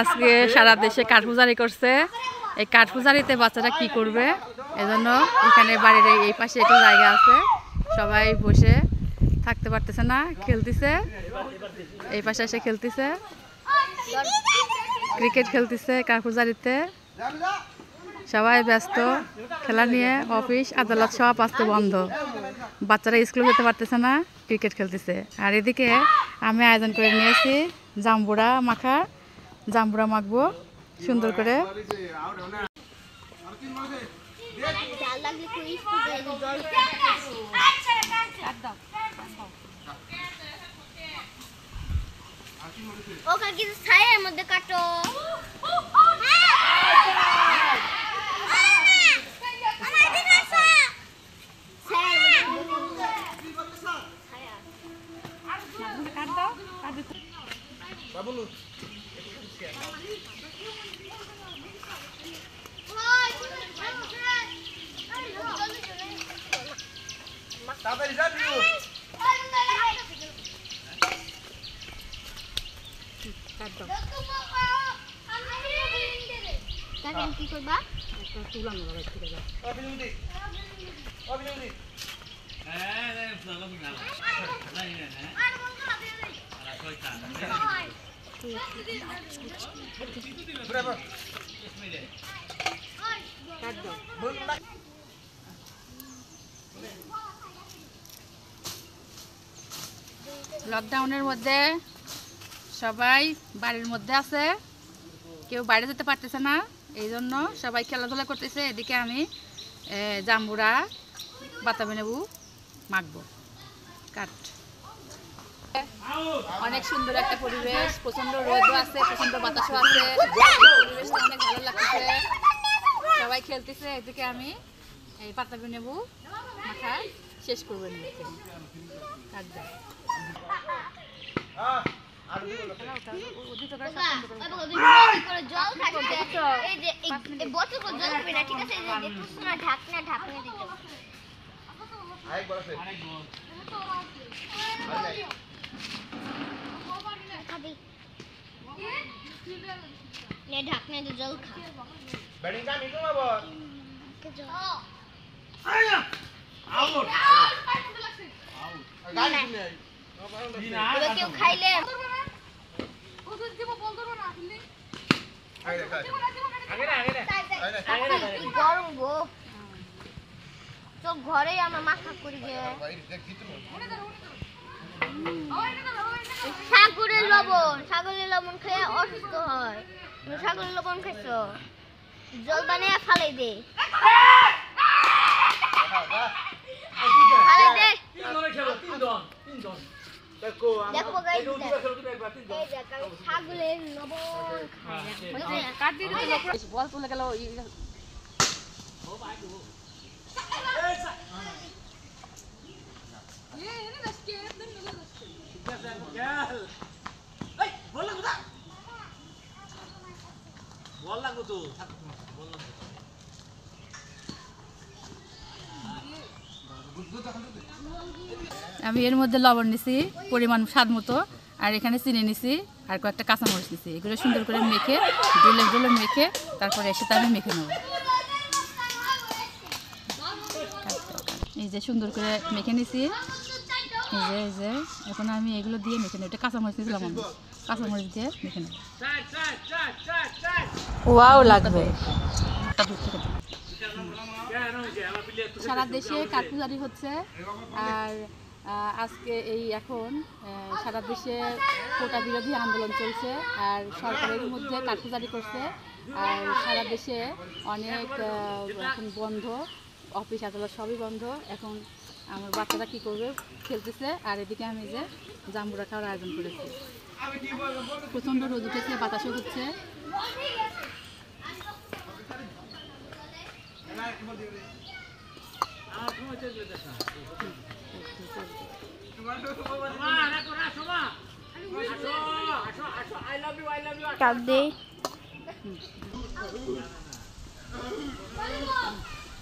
আজকে সারা দেশে কাঠপূজারি করছে। এই কাঠপূজারিতে বাচ্চারা কি করবে এজন্য এখানে বাড়ির এই পাশে একটু জায়গা আছে, সবাই বসে থাকতে পারতেছে না, খেলতেছে। এই পাশে এসে খেলতেছে, ক্রিকেট খেলতেছে। কাঠপূজারিতে সবাই ব্যস্ত, খেলা নিয়ে অফিস আদালত সব আজকে বন্ধ। বাচ্চারা স্কুলে যেতে পারতেছে না, ক্রিকেট খেলতেছে। আর এদিকে আমি আয়োজন করে নিয়েছি জাম্বুরা মাখা, জাম্বুরা মাখবো সুন্দর করে। ওকে কিছু ছায়ের মধ্যে কাটো। কি করবা? লকডাউনের মধ্যে সবাই বাড়ির মধ্যে আছে, কেউ বাইরে যেতে পারতেছে না, এই জন্য সবাই খেলাধুলা করতেছে। এদিকে আমি জাম্বুরা বাতাবি লেবু মাখবো। কাঠ অনেক সুন্দর একটা পরিবেশ, প্রচন্ড রোদও আছে, প্রচন্ড বাতাসও আছে, পরিবেশটা অনেক ভালো লাগতেছে। সবাই খেলতেছে, এদিকে আমি এই বাতাবি লেবু মাখা শেষ করবো। ঢাকনা জল খা। কেউ খাইলে গরম গো, তো ঘরে আমার মাথা করি গে। সাগরের লবণ খেয়ে অসুস্থ হয়। সাগরের লবণ খাইছো, জল বানিয়ে ফালাই দে, ফালাই দে। দেখো সাগরের লবণ বল তুলে গেল। আমি এর মধ্যে লবণ নিছি পরিমাণ স্বাদ মতো, আর এখানে চিনি নিছি, আর কয়েকটা কাঁচামরিচ নিছি। এগুলো সুন্দর করে মেখে ডোলে মেখে তারপরে এসে আমি মেখে নেব। এই যে সুন্দর করে মেখে নিছি, এই যে এখন আমি এগুলো দিয়ে মেখে নেব। এটা কাঁচামরিচ নিয়েছিলাম, আমি কাঁচামরিচ দিয়ে মেখে নেব। ওয়াও লাগবে। সারা দেশে কাঠপূজারি হচ্ছে, আর আজকে এখন সারা দেশে কোটা বিরোধী আন্দোলন চলছে, আর সরকারের মধ্যে কাঠপূজারি করছে। আর সারা দেশে অনেক এখন বন্ধ, অফিস আদালত সবই বন্ধ। এখন আমার বাচ্চারা কি করবে, খেলতেছে। আর এদিকে আমি যে জাম্বুরা খাওয়ার আয়োজন করেছি। প্রচণ্ড রোদ উঠেছে, বাতাসও হচ্ছে। কাপ দে।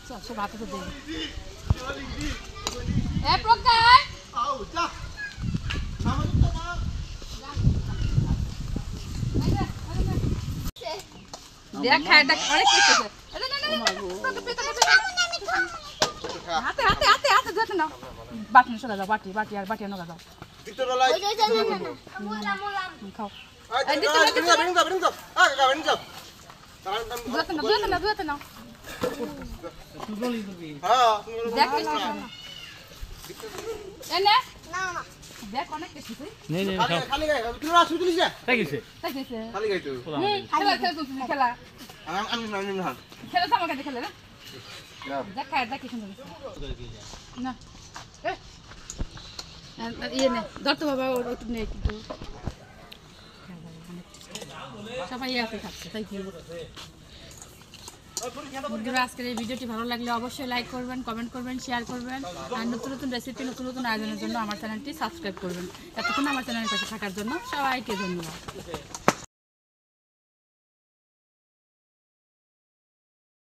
চল সব হাতে তো দে। এ প্রকাশ দেখ খায় দেখ অনেক কিছু আছে হাতে হাতে হাতে হাতে ধরতে নাও বাটি নিয়ে চলে যাও বাটি বাটি আর বাটি নগা যাও খাও ধরতে নাও দেখ এনে দেখ অনেক কিছু নেই নেই খালি গায় তুই রাসু দিলিস না তাই গেছে তাই গেছে খালি গায় তুই খেলা খেলা তুলছিস খেলা আমি না খেলা তো আমাকে খেলে না দেখ খায় দেখ কি সুন্দর না ইয়ে নে ধরতো বাবা ওটু নেই কিন্তু সবাই আছে খাচ্ছে তাই কি বন্ধুরা আজকের এই ভিডিওটি ভালো লাগলে অবশ্যই লাইক করবেন কমেন্ট করবেন শেয়ার করবেন আর নতুন নতুন রেসিপি নতুন নতুন আয়োজনের জন্য আমার চ্যানেলটি সাবস্ক্রাইব করবেন এতক্ষণ আমার চ্যানেলের পাশে থাকার জন্য সবাইকে ধন্যবাদ।